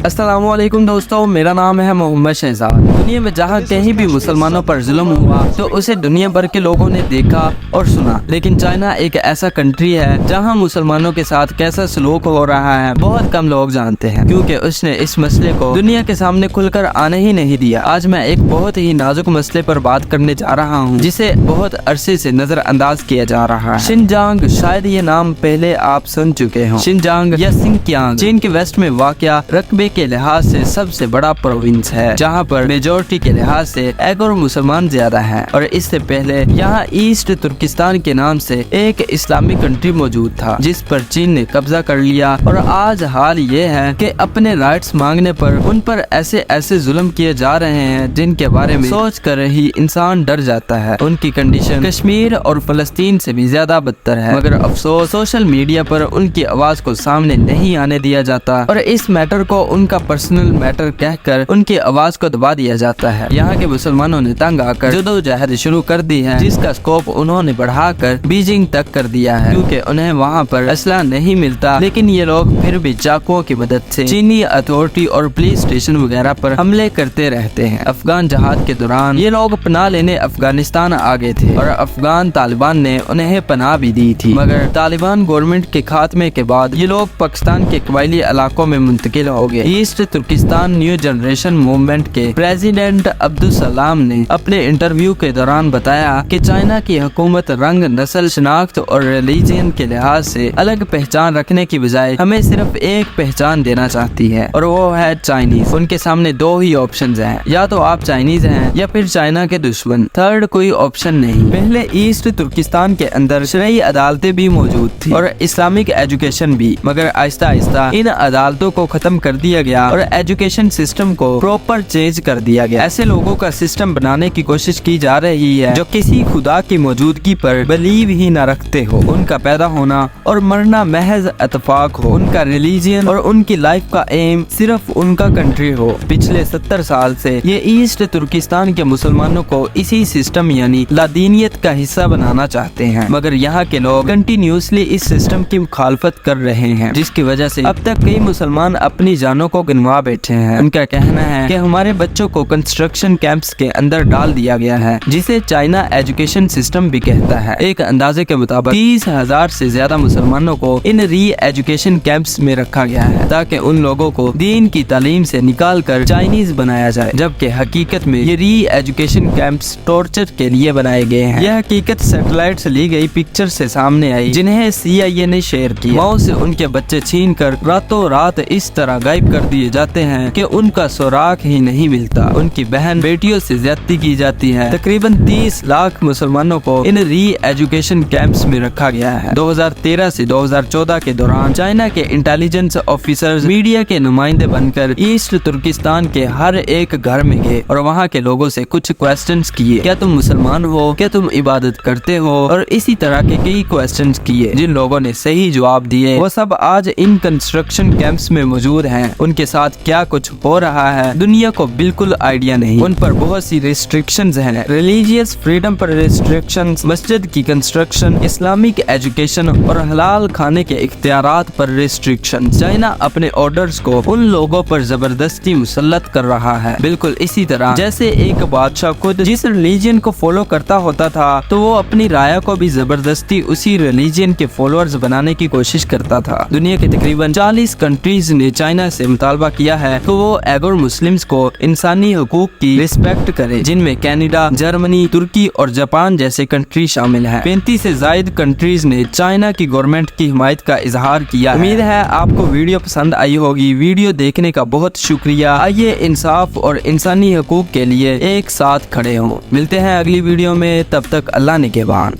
अस्सलाम वालेकुम दोस्तों, मेरा नाम है मोहम्मद शहजाद। दुनिया में जहाँ कहीं भी मुसलमानों पर जुल्म हुआ तो उसे दुनिया भर के लोगों ने देखा और सुना, लेकिन चाइना एक ऐसा कंट्री है जहाँ मुसलमानों के साथ कैसा सलूक हो रहा है बहुत कम लोग जानते हैं, क्योंकि उसने इस मसले को दुनिया के सामने खुलकर आने ही नहीं दिया। आज मैं एक बहुत ही नाजुक मसले पर बात करने जा रहा हूँ जिसे बहुत अरसे से नजरअंदाज किया जा रहा है। शिनजांग, शायद ये नाम पहले आप सुन चुके हो। शिनजांग या सिंकियांग चीन के वेस्ट में वाक़या रकबे के लिहाज से सबसे बड़ा प्रोविंस है, जहाँ पर मेजोरिटी के लिहाज से एगोर मुसलमान ज्यादा हैं। और इससे पहले यहाँ ईस्ट तुर्किस्तान के नाम से एक इस्लामिक कंट्री मौजूद था जिस पर चीन ने कब्जा कर लिया। और आज हाल ये है कि अपने राइट्स मांगने पर उन पर ऐसे ऐसे जुल्म किए जा रहे हैं जिनके बारे में सोच कर ही इंसान डर जाता है। उनकी कंडीशन कश्मीर और फलस्तीन से भी ज्यादा बदतर है, मगर अफसोस सोशल मीडिया पर उनकी आवाज को सामने नहीं आने दिया जाता और इस मैटर को उनका पर्सनल मैटर कहकर उनकी आवाज को दबा दिया जाता है। यहाँ के मुसलमानों ने तंग आकर जदोजहद शुरू कर दी है, जिसका स्कोप उन्होंने बढ़ाकर बीजिंग तक कर दिया है, क्योंकि उन्हें वहाँ पर असला नहीं मिलता। लेकिन ये लोग फिर भी चाकुओं की मदद से चीनी अथॉरिटी और पुलिस स्टेशन वगैरह पर हमले करते रहते हैं। अफगान जहाद के दौरान ये लोग पनाह लेने अफगानिस्तान आ गए थे और अफगान तालिबान ने उन्हें पनाह भी दी थी, मगर तालिबान गवर्नमेंट के खात्मे के बाद ये लोग पाकिस्तान के कबायली इलाकों में मुंतकिल हो गए। East Turkistan new generation movement के प्रेसिडेंट अब्दुल सलाम ने अपने इंटरव्यू के दौरान बताया कि चाइना की हुकूमत रंग, नस्ल, शनाख्त और रिलीजन के लिहाज से अलग पहचान रखने की बजाय हमें सिर्फ एक पहचान देना चाहती है, और वो है चाइनीज। उनके सामने दो ही ऑप्शंस हैं, या तो आप चाइनीज हैं या फिर चाइना के दुश्मन, थर्ड कोई ऑप्शन नहीं। पहले ईस्ट तुर्किस्तान के अंदर शरई अदालतें भी मौजूद थी और इस्लामिक एजुकेशन भी, मगर आहिस्ता आहिस्ता इन अदालतों को खत्म कर दिया गया और एजुकेशन सिस्टम को प्रॉपर चेंज कर दिया गया। ऐसे लोगों का सिस्टम बनाने की कोशिश की जा रही है जो किसी खुदा की मौजूदगी पर बिलीव ही न रखते हो। उनका पैदा होना और मरना महज इत्तेफाक हो, उनका रिलीजन और उनकी लाइफ का एम सिर्फ उनका कंट्री हो। पिछले 70 साल से ये ईस्ट तुर्किस्तान के मुसलमानों को इसी सिस्टम यानी लादीनियत का हिस्सा बनाना चाहते हैं, मगर यहाँ के लोग कंटिन्यूसली इस सिस्टम की मुखालफत कर रहे हैं, जिसकी वजह से अब तक कई मुसलमान अपनी जानों को गिनवा बैठे हैं। उनका कहना है कि हमारे बच्चों को कंस्ट्रक्शन कैंप्स के अंदर डाल दिया गया है, जिसे चाइना एजुकेशन सिस्टम भी कहता है। एक अंदाजे के मुताबिक 30,000 से ज्यादा मुसलमानों को इन री एजुकेशन कैंप्स में रखा गया है ताकि उन लोगों को दीन की तालीम से निकाल कर चाइनीज बनाया जाए, जबकि हकीकत में ये री एजुकेशन कैंप्स टॉर्चर के लिए बनाए गए हैं। यह हकीकत सैटेलाइट से ली गई पिक्चर से सामने आई जिन्हें CIA ने शेयर किया। माओ से उनके बच्चे छीन कर रातों रात इस तरह गायब कर दिए जाते हैं कि उनका सुराग ही नहीं मिलता। उनकी बहन बेटियों से ज्यादती की जाती है। तकरीबन 30 लाख मुसलमानों को इन री एजुकेशन कैंप्स में रखा गया है। 2013 से 2014 के दौरान चाइना के इंटेलिजेंस ऑफिसर्स मीडिया के नुमाइंदे बनकर ईस्ट तुर्किस्तान के हर एक घर में गए और वहाँ के लोगों से कुछ क्वेश्चंस किए, क्या तुम मुसलमान हो, क्या तुम इबादत करते हो, और इसी तरह के कई क्वेश्चंस किए। जिन लोगों ने सही जवाब दिए वो सब आज इन कंस्ट्रक्शन कैंप्स में मौजूद हैं। उनके साथ क्या कुछ हो रहा है दुनिया को बिल्कुल आइडिया नहीं। उन पर बहुत सी रिस्ट्रिक्शंस हैं, रिलीजियस फ्रीडम पर रिस्ट्रिक्शंस, मस्जिद की कंस्ट्रक्शन, इस्लामिक एजुकेशन और हलाल खाने के इख्तियारात पर रिस्ट्रिक्शंस। चाइना अपने ऑर्डर्स को उन लोगों पर जबरदस्ती मुसल्लत कर रहा है, बिल्कुल इसी तरह जैसे एक बादशाह खुद जिस रिलीजन को फॉलो करता होता था तो वो अपनी राया को भी जबरदस्ती उसी रिलीजन के फॉलोअर्स बनाने की कोशिश करता था। दुनिया के तकरीबन 40 कंट्रीज ने चाइना से मुतालबा किया है कि वो एगोर मुस्लिम्स को इंसानी हुकूक की रिस्पेक्ट करे, जिनमें कनाडा, जर्मनी, तुर्की और जापान जैसे कंट्री शामिल हैं। 35 से ज्यादा कंट्रीज ने चाइना की गवर्नमेंट की हिमायत का इजहार किया। उम्मीद है आपको वीडियो पसंद आई होगी। वीडियो देखने का बहुत शुक्रिया। आइए इंसाफ और इंसानी हुकूक के लिए एक साथ खड़े हों। मिलते हैं अगली वीडियो में, तब तक अल्लाह निगहबान।